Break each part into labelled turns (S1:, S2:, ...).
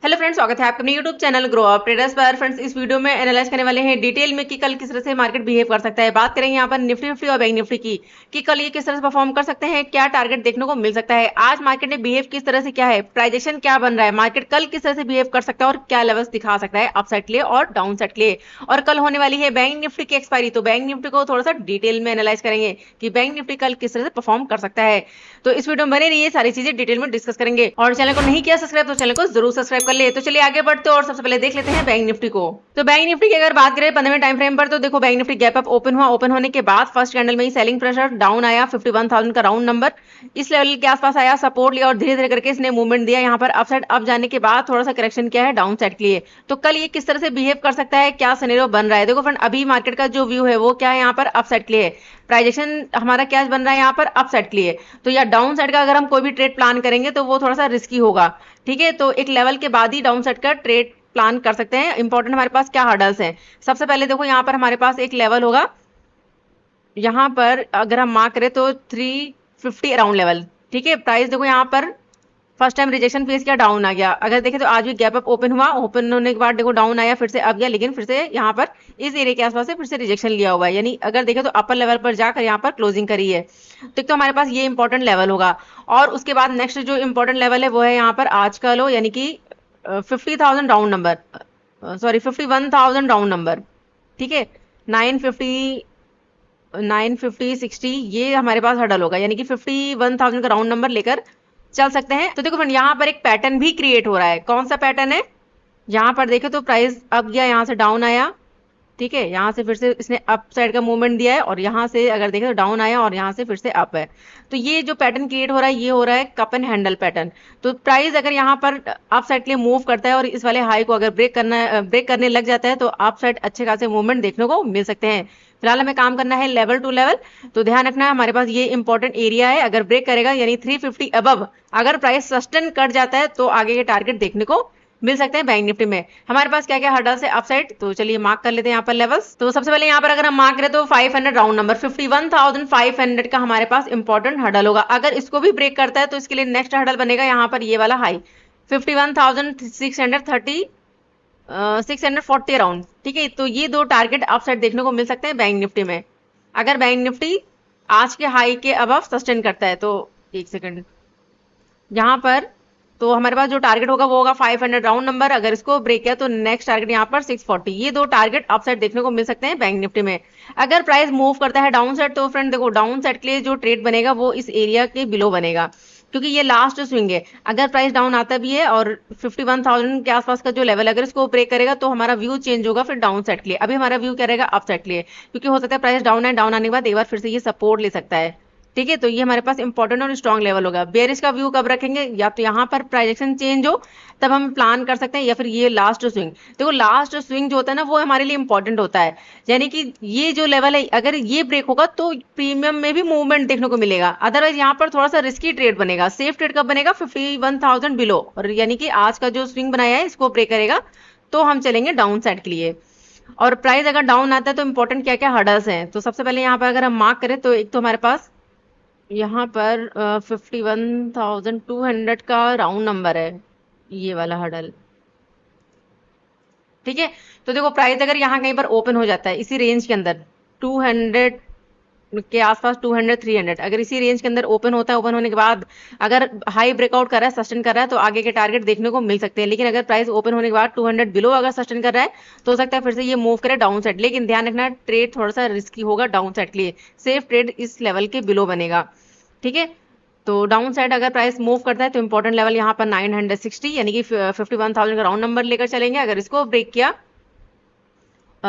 S1: Hello friends, स्वागत है आपका अपने YouTube channel grow up traders पर। फ्रेंड्स, इस वीडियो में एनालाइज करने वाले हैं डिटेल में कि कल किस तरह से मार्केट बिहेव कर सकता है। बात करेंगे यहाँ पर निफ्टी फिफ्टी और बैंक निफ्टी की कि कल ये किस तरह से परफॉर्म कर सकते हैं, क्या टारगेट देखने को मिल सकता है, आज मार्केट ने बिहेव किस तरह से किया है, प्राइजेशन क्या बन रहा है, मार्केट कल किस तरह से बिहेव कर सकता है और क्या लेवल्स दिखा सकता है अपसाइड के लिए और डाउन साइड के लिए। और कल होने वाली है बैंक निफ्टी की एक्सपायरी, तो बैंक निफ्टी को थोड़ा सा डिटेल में एनालाइज करेंगे कि बैंक निफ्टी कल किस तरह से परफॉर्म कर सकता है। तो इस वीडियो में बने रहिए, सारी चीजें डिटेल में डिस्कस करेंगे। और चैनल को नहीं किया सब्सक्राइब तो चैनल को जरूर सब्सक्राइब कर ले। तो चलिए आगे बढ़ते हैं और सबसे पहले देख लेते हैं बैंक निफ्टी को। तो बैंक निफ्टी की अगर बात करें 15वें टाइम फ्रेम पर, तो देखो bank Nifty gap up open हुआ। ओपन होने के बाद फर्स्ट कैंडल में ही सेलिंग प्रेशर डाउन आया, 51,000 का राउंड नंबर इस लेवल के आसपास आया, सपोर्ट लिया और धीरे धीरे करके इसने मूवमेंट दिया। यहाँ पर अपसाइड अप जाने के बाद थोड़ा सा करेक्शन किया है डाउन साइड के लिए। तो कल ये किस तरह से बिहेव कर सकता है, क्या सिनेरियो बन रहा है। देखो फ्रेंड, अभी मार्केट का जो व्यू है वो क्या है, यहाँ पर अपसाइड के लिए है। प्राइजेशन हमारा क्या बन रहा है यहाँ पर अपसाइड के लिए। तो या डाउन साइड का अगर हम कोई भी ट्रेड प्लान करेंगे तो वो थोड़ा सा रिस्की होगा। ठीक है, तो एक लेवल के बाद ही डाउन साइड का ट्रेड प्लान कर सकते हैं। इंपॉर्टेंट हमारे पास क्या हर्डल्स हैं, सबसे पहले देखो यहाँ पर हमारे पास एक लेवल होगा। यहाँ पर अगर हम मार्क करें तो 350 अराउंड लेवल। ठीक है, प्राइस देखो यहाँ पर फर्स्ट टाइम रिजेक्शन फेस किया, डाउन आ गया। अगर देखें तो आज भी गैप अप ओपन हुआ, ओपन होने के बाद देखो डाउन आया, फिर से अप गया, लेकिन फिर से यहाँ पर इस एरिया के आसपास से फिर से रिजेक्शन लिया हुआ है। यानी अगर देखें तो अपर लेवल पर जाकर यहाँ पर क्लोजिंग करी है। तो एक तो हमारे पास ये इंपॉर्टेंट लेवल होगा। और उसके बाद नेक्स्ट जो इंपॉर्टेंट लेवल है वो है यहाँ पर आज का लो, यानी कि 50,000 round number, sorry 51,000 round number. ठीक है, 950 950 60 ये हमारे पास हर्डल होगा, यानी कि 51,000 का राउंड नंबर लेकर चल सकते हैं। तो देखो फ्रेंड, यहाँ पर एक पैटर्न भी क्रिएट हो रहा है। कौन सा पैटर्न है, यहाँ पर देखे तो प्राइस अप गया, यहाँ से डाउन आया। ठीक है, यहाँ से फिर से इसने अप साइड का मूवमेंट दिया है और यहाँ से अगर देखें तो डाउन आया और यहाँ से फिर से अप है। तो ये जो पैटर्न क्रिएट हो रहा है ये हो रहा है कप एंड हैंडल पैटर्न। तो प्राइस अगर यहाँ पर अप साइड के लिए मूव करता है और इस वाले हाई को अगर ब्रेक करने लग जाता है तो अप साइड अच्छे खासे मूवमेंट देखने को मिल सकते हैं। फिलहाल हमें काम करना है लेवल टू लेवल। तो ध्यान रखना है हमारे पास ये इंपॉर्टेंट एरिया है, अगर ब्रेक करेगा यानी 350 अबव अगर प्राइस सस्टेन कर जाता है तो आगे के टारगेट देखने को मिल सकते हैं। बैंक निफ्टी में हमारे पास क्या क्या हर्डल्स है अपसाइड, तो चलिए मार्क कर लेते हैं यहाँ पर लेवल्स। तो सबसे पहले यहाँ पर अगर हम मार्क करें तो 500 राउंड नंबर 51,500 का हमारे पास इंपॉर्टेंट हर्डल होगा। अगर इसको भी ब्रेक करता है तो इसके लिए नेक्स्ट हर्डल बनेगा यहाँ पर ये वाला हाई 51,630 640 राउंड। ठीक है, तो ये दो टारगेट अपसाइड देखने को मिल सकते हैं बैंक निफ्टी में। अगर बैंक निफ्टी आज के हाई के अबव सस्टेन करता है तो एक सेकंड, यहाँ पर तो हमारे पास जो टारगेट होगा वो होगा 500 राउंड नंबर। अगर इसको ब्रेक किया तो नेक्स्ट टारगेट यहाँ पर 640। ये दो टारगेट अपसाइड देखने को मिल सकते हैं बैंक निफ्टी में। अगर प्राइस मूव करता है डाउन साइड तो फ्रेंड देखो डाउन साइड के लिए जो ट्रेड बनेगा वो इस एरिया के बिलो बनेगा, क्योंकि ये लास्ट स्विंग है। अगर प्राइस डाउन आता भी है और 51,000 के आसपास का जो लेवल अगर इसको ब्रेक करेगा तो हमारा व्यू चेंज होगा फिर डाउन साइड के लिए। अभी हमारा व्यू क्या रहेगा, अप साइड के लिए, क्योंकि हो सकता है प्राइस डाउन है, डाउन आने के बाद एक बार फिर से ये सपोर्ट ले सकता है। ठीक है, तो ये हमारे पास इंपॉर्टेंट और स्ट्रॉन्ग लेवल होगा। बेयरिश का व्यू कब रखेंगे, या तो यहाँ पर प्राइजेक्शन चेंज हो तब हम प्लान कर सकते हैं, या फिर ये लास्ट स्विंग। देखो लास्ट स्विंग जो होता है ना वो हमारे लिए इंपॉर्टेंट होता है, यानी कि ये जो लेवल है अगर ये ब्रेक होगा तो प्रीमियम में भी मूवमेंट देखने को मिलेगा। अदरवाइज यहाँ पर थोड़ा सा रिस्की ट्रेड बनेगा। सेफ ट्रेड कब बनेगा, 51,000 बिलो, और यानी कि आज का जो स्विंग बनाया है इसको ब्रेक करेगा तो हम चलेंगे डाउन साइड के लिए। और प्राइस अगर डाउन आता है तो इंपॉर्टेंट क्या क्या हर्डल्स हैं, तो सबसे पहले यहाँ पर अगर हम मार्क करें तो एक तो हमारे पास यहाँ पर 51,200 का राउंड नंबर है, ये वाला हर्डल। ठीक है, तो देखो प्राइस अगर यहाँ कहीं पर ओपन हो जाता है इसी रेंज के अंदर 200 के आसपास, 200 300 अगर इसी रेंज के अंदर ओपन होता है, ओपन होने के बाद अगर हाई ब्रेकआउट कर रहा है, सस्टेन कर रहा है, तो आगे के टारगेट देखने को मिल सकते हैं। लेकिन अगर प्राइस ओपन होने के बाद 200 बिलो अगर सस्टेन कर रहा है तो हो सकता है फिर से ये मूव करे डाउन साइड। लेकिन ध्यान रखना ट्रेड थोड़ा सा रिस्की होगा डाउन साइड के लिए, सेफ ट्रेड इस लेवल के बिलो बनेगा। ठीक है, तो डाउन साइड अगर प्राइस मूव करता है तो इंपॉर्टेंट लेवल यहाँ पर 960 यानी कि 51,000 का राउंड नंबर लेकर चलेंगे। अगर इसको ब्रेक किया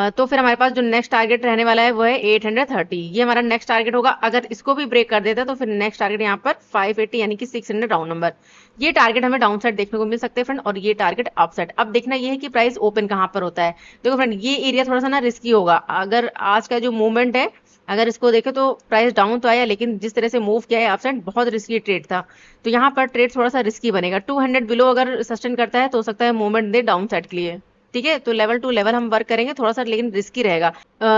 S1: तो फिर हमारे पास जो नेक्स्ट टारगेट रहने वाला है वो है 830, ये हमारा नेक्स्ट टारगेट होगा। अगर इसको भी ब्रेक कर देता है तो फिर नेक्स्ट टारगेट यहाँ पर 580 यानी कि 600 राउंड नंबर। ये टारगेट हमें डाउन साइड देखने को मिल सकते हैं फ्रेंड, और ये टारगेट अप साइड। अब देखना ये है कि प्राइस ओपन कहाँ पर होता है। देखो फ्रेंड, ये एरिया थोड़ा सा ना रिस्की होगा। अगर आज का जो मूवमेंट है अगर इसको देखें तो प्राइस डाउन तो आया, लेकिन जिस तरह से मूव किया है अप साइड बहुत रिस्की ट्रेड था। तो यहाँ पर ट्रेड थोड़ा सा रिस्की बनेगा। 200 बिलो अगर सस्टेन करता है तो हो सकता है मूवमेंट दे डाउन साइड के लिए। ठीक है, तो लेवल टू लेवल हम वर्क करेंगे थोड़ा सा, लेकिन रिस्की रहेगा।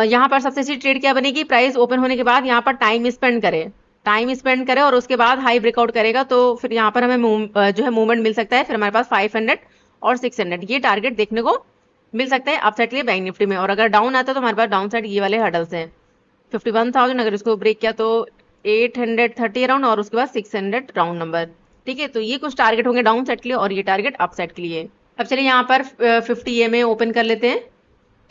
S1: यहाँ पर सबसे अच्छी ट्रेड क्या बनेगी, प्राइस ओपन होने के बाद यहाँ पर टाइम स्पेंड करे और उसके बाद हाई ब्रेकआउट करेगा तो फिर यहाँ पर हमें जो है मूवमेंट मिल सकता है। फिर हमारे पास 500 और 600, ये टारगेट देखने को मिल सकता है अपसाइड के लिए बैंक निफ्टी में। और अगर डाउन आता है तो हमारे पास डाउन साइड ये वाले हर्डल्स हैं 51,000, अगर इसको ब्रेक किया तो 830 अराउंड और उसके बाद 600 राउंड नंबर। ठीक है, तो ये कुछ टारगेट होंगे डाउन साइड के लिए और ये टारगेट अप साइड के लिए। अब चलिए यहाँ पर 50 EMA ओपन कर लेते हैं।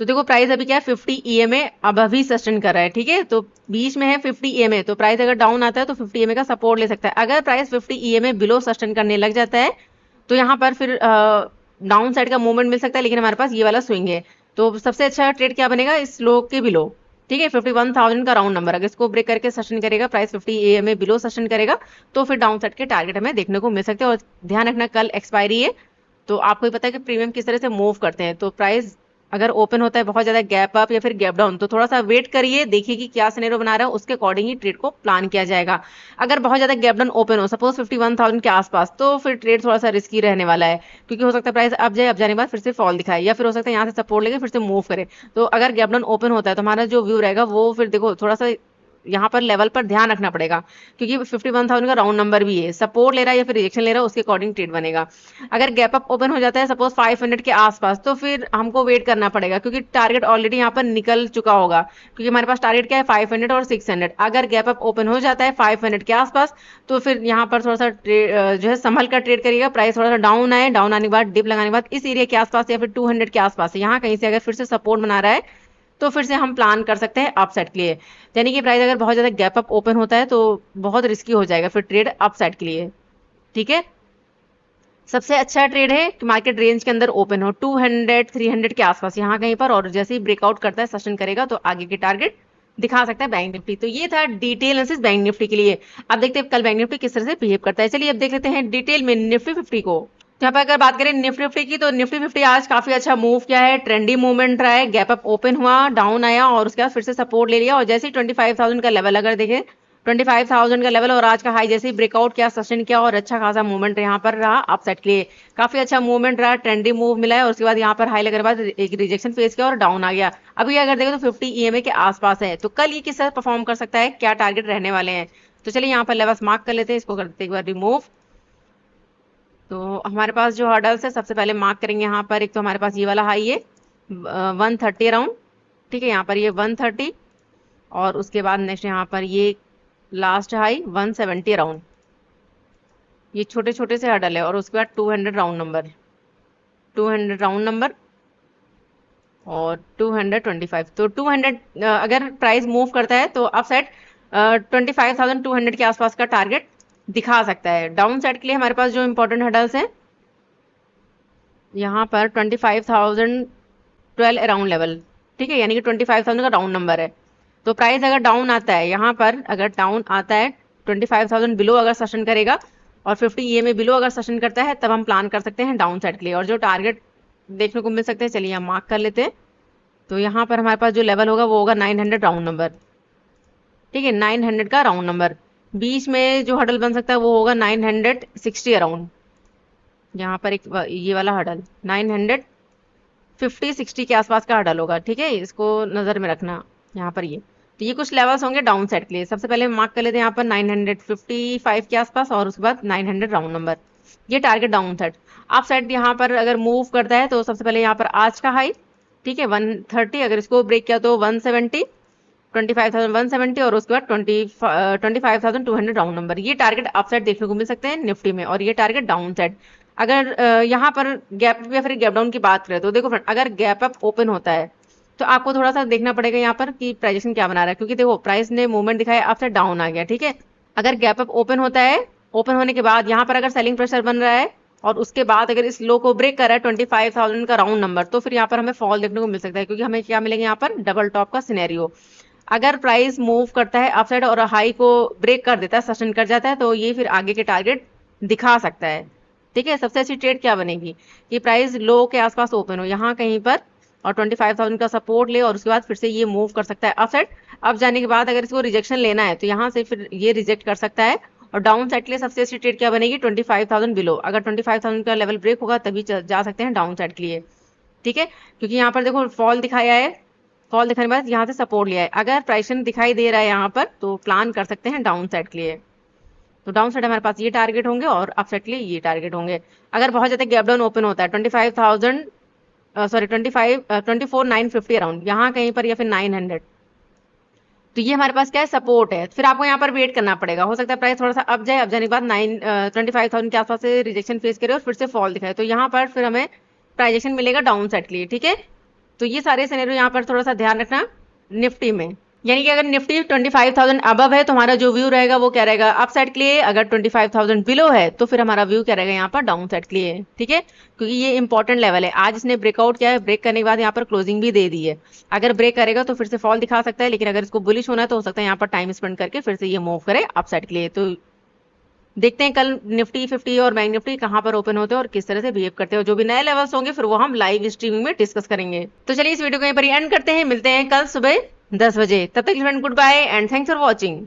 S1: तो देखो प्राइस अभी क्या है, 50 EMA अब अभी सस्टेन कर रहा है। ठीक है, तो बीच में है 50 EMA, तो प्राइस अगर डाउन आता है तो 50 EMA का सपोर्ट ले सकता है। अगर प्राइस 50 EMA बिलो सस्टेन करने लग जाता है तो यहाँ पर फिर डाउन साइड का मूवमेंट मिल सकता है, लेकिन हमारे पास ये वाला स्विंग है। तो सबसे अच्छा ट्रेड क्या बनेगा, इस लो के बिलो। ठीक है, 51,000 का राउंड नंबर, अगर इसको ब्रेक करके सस्टेन करेगा, प्राइस 50 EMA बिलो सस्टेन करेगा तो फिर डाउन साइड के टारगेट हमें देखने को मिल सकते हैं। और ध्यान रखना कल एक्सपायरी है, तो आपको ही पता है कि प्रीमियम किस तरह से मूव करते हैं। तो प्राइस अगर ओपन होता है बहुत ज्यादा गैप अप या फिर गैप डाउन, तो थोड़ा सा वेट करिए, देखिए कि क्या सिनेरियो बना रहा है, उसके अकॉर्डिंग ही ट्रेड को प्लान किया जाएगा। अगर बहुत ज्यादा गैप डाउन ओपन हो सपोज 51,000 के आसपास, तो फिर ट्रेड थोड़ा सा रिस्की रहने वाला है, क्योंकि हो सकता है प्राइस अब जाए, अब जाने के बाद फिर से फॉल दिखाए, या फिर हो सकता है यहाँ से सपोर्ट लेके फिर से मूव करे। तो अगर गैप डाउन ओपन होता है तो हमारा जो व्यू रहेगा वो फिर देखो थोड़ा सा यहाँ पर लेवल पर ध्यान रखना पड़ेगा, क्योंकि 51,000 का राउंड नंबर भी है, सपोर्ट ले रहा है या फिर रिजेक्शन ले रहा है, उसके अकॉर्डिंग ट्रेड बनेगा। अगर गैप अप ओपन हो जाता है सपोज 500 के आसपास, तो फिर हमको वेट करना पड़ेगा, क्योंकि टारगेट ऑलरेडी यहाँ पर निकल चुका होगा, क्योंकि हमारे पास टारगेट क्या है 500 और 600। अगर गैप अप ओपन हो जाता है 500 के आसपास, तो फिर यहाँ पर थोड़ा सा जो है संभल कर ट्रेड करिएगा। प्राइस थोड़ा सा डाउन आए, डाउन आने के बाद डिप लगाने के बाद इस एरिया के आसपास या फिर 200 के आसपास यहाँ कहीं से अगर फिर से सपोर्ट बना रहा है तो फिर से हम प्लान कर सकते हैं अप साइड के लिए। यानी कि प्राइस अगर बहुत ज्यादा गैप अप ओपन होता है तो बहुत रिस्की हो जाएगा फिर ट्रेड अप साइड के लिए। ठीक है, सबसे अच्छा ट्रेड है कि मार्केट रेंज के अंदर ओपन हो 200 300 के आसपास यहाँ कहीं पर, और जैसे ही ब्रेकआउट करता है सस्टेन करेगा तो आगे के टारगेट दिखा सकता है बैंक निफ्टी। तो ये था डिटेल एनालिसिस बैंक निफ्टी के लिए। अब देखते हैं कल बैंक निफ्टी किस तरह से बिहेव करता है। चलिए अब देख लेते हैं डिटेल में निफ्टी 50 को। यहाँ पर अगर बात करें निफ्टी 50 की, तो निफ्टी 50 आज काफी अच्छा मूव किया है, ट्रेंडी मूवमेंट रहा है, गैप अप ओपन हुआ, डाउन आया और उसके बाद फिर से सपोर्ट ले लिया, और जैसे ही 25,000 का लेवल अगर देखें 25,000 का लेवल और आज का हाई जैसे ही ब्रेकआउट किया, सस्टेन किया और अच्छा खासा मूवमेंट यहाँ पर रहा अपसाइड के लिए, काफी अच्छा मूवमेंट रहा, ट्रेंडी मूव मिला है। और उसके बाद यहाँ पर हाई लगने के बाद एक रिजेक्शन फेस किया और डाउन आ गया। अभी अगर देखें तो 50 EMA के आसपास है, तो कल ये किस तरह परफॉर्म कर सकता है, क्या टारगेट रहने वाले हैं। तो चलिए यहाँ पर लेवल्स मार्क कर लेते हैं, इसको करते एक बार रिमूव। तो हमारे पास जो हर्डल्स है सबसे पहले मार्क करेंगे यहाँ पर, एक तो हमारे पास ये वाला हाई है 130 अराउंड। ठीक है, यहाँ पर ये 130 और उसके बाद नेक्स्ट यहाँ पर ये लास्ट हाई 170 अराउंड, ये छोटे छोटे से हर्डल है। और उसके बाद 200 राउंड नंबर, 200 राउंड नंबर और 225। तो 200 अगर प्राइस मूव करता है तो अप साइड 25,200 के आसपास का टारगेट दिखा सकता है। डाउन साइड के लिए हमारे पास जो इंपॉर्टेंट हर्डल्स हैं यहाँ पर 25,012 अराउंड लेवल। ठीक है, यानी कि 25,000 का राउंड नंबर है। तो प्राइस अगर डाउन आता है यहाँ पर, अगर डाउन आता है 25,000 बिलो अगर सस्टेन करेगा और 50 EMA बिलो अगर सस्टेन करता है, तब हम प्लान कर सकते हैं डाउन साइड के लिए। और जो टारगेट देखने को मिल सकते हैं, चलिए हम मार्क कर लेते हैं। तो यहाँ पर हमारे पास जो लेवल होगा वो होगा 900 राउंड नंबर। ठीक है, 900 का राउंड नंबर। बीच में जो हडल बन सकता है वो होगा 960 अराउंड। यहाँ पर एक ये वाला हडल 950-60 के आसपास का हडल होगा। ठीक है, इसको नजर में रखना यहाँ पर ये। तो ये कुछ लेवल्स होंगे डाउन साइड के लिए। सबसे पहले मार्क कर लेते हैं यहाँ पर 955 के आसपास और उसके बाद 900 राउंड नंबर, ये target down side. Up side यहाँ पर अगर मूव करता है तो सबसे पहले यहाँ पर आज का हाई, ठीक है 130, अगर इसको ब्रेक किया तो 170, 25,170 और उसके बाद 25,200 राउंड नंबर, ये टारगेट अप साइड देखने को मिल सकते हैं निफ्टी में। और ये टारगेट डाउन साइड अगर यहाँ पर गैप या फिर गैप डाउन की बात करें तो देखो फ्रेंड, अगर गैप अप ओपन होता है तो आपको थोड़ा सा देखना पड़ेगा यहाँ पर कि प्राइजेशन क्या बना रहा है, क्योंकि देखो प्राइस ने मूवमेंट दिखाया अप साइड डाउन आ गया। ठीक है, अगर गैप अप ओपन होता है, ओपन होने के बाद यहाँ पर अगर सेलिंग प्रेशर बन रहा है और उसके बाद अगर इस लो को ब्रेक कर रहा है 25,000 का राउंड नंबर, तो फिर यहाँ पर हमें फॉल देखने को मिल सकता है, क्योंकि हमें क्या मिलेंगे यहाँ पर डबल टॉप का सिनेरियो। अगर प्राइस मूव करता है अपसाइड और हाई को ब्रेक कर देता है, सस्टेन कर जाता है, तो ये फिर आगे के टारगेट दिखा सकता है। ठीक है, सबसे अच्छी ट्रेड क्या बनेगी कि प्राइस लो के आसपास ओपन हो यहाँ कहीं पर और 25,000 का सपोर्ट ले और उसके बाद फिर से ये मूव कर सकता है अपसाइड। अब जाने के बाद अगर इसको रिजेक्शन लेना है तो यहाँ से फिर ये रिजेक्ट कर सकता है। और डाउन साइड के लिए सबसे अच्छी ट्रेड क्या बनेगी 25,000 बिलो, अगर 25,000 का लेवल ब्रेक होगा तभी जा सकते हैं डाउन साइड के लिए। ठीक है, क्योंकि यहाँ पर देखो फॉल दिखाया है, फॉल दिखाने के बाद यहाँ से सपोर्ट लिया है, अगर प्राइस दिखाई दे रहा है यहाँ पर तो प्लान कर सकते हैं डाउन साइड के लिए। तो डाउन साइड हमारे पास ये टारगेट होंगे और अप साइड के लिए ये टारगेट होंगे। अगर बहुत ज़्यादा गैप डाउन ओपन होता है 25,000 सॉरी 24,950 अराउंड, यहाँ कहीं पर या फिर 900, तो ये हमारे पास क्या है, सपोर्ट है। फिर आपको यहाँ पर वेट करना पड़ेगा, हो सकता है प्राइस थोड़ा सा अप जाए, अप जाने के बाद 25,000 के आसपास से रिजेक्शन फेस करे और फिर से फॉल दिखाए, तो यहाँ पर फिर हमें प्राइजेक्शन मिलेगा डाउन साइड के लिए। ठीक है, तो ये सारे सिनेरियो यहाँ पर थोड़ा सा ध्यान रखना निफ्टी में। यानी कि अगर निफ्टी 25,000 अबव है तो हमारा जो व्यू रहेगा वो क्या रहेगा, अप साइड के लिए। अगर 25,000 बिलो है तो फिर हमारा व्यू क्या रहेगा यहाँ पर, डाउन साइड के लिए। ठीक है, क्योंकि ये इंपॉर्टेंट लेवल है। आज इसने ब्रेकआउट किया है, ब्रेक करने के बाद यहाँ पर क्लोजिंग भी दे दी है। अगर ब्रेक करेगा तो फिर से फॉल दिखा सकता है, लेकिन अगर इसको बुलिश होना है तो हो सकता है यहाँ पर टाइम स्पेंड करके फिर से ये मूव करे अप साइड के लिए। तो देखते हैं कल निफ्टी 50 और बैंक निफ्टी कहाँ पर ओपन होते हैं और किस तरह से बिहेव करते हैं। जो भी नए लेवल्स होंगे फिर वो हम लाइव स्ट्रीमिंग में डिस्कस करेंगे। तो चलिए इस वीडियो को यहीं पर एंड करते हैं, मिलते हैं कल सुबह 10 बजे। तब तक friend goodbye and thanks for watching.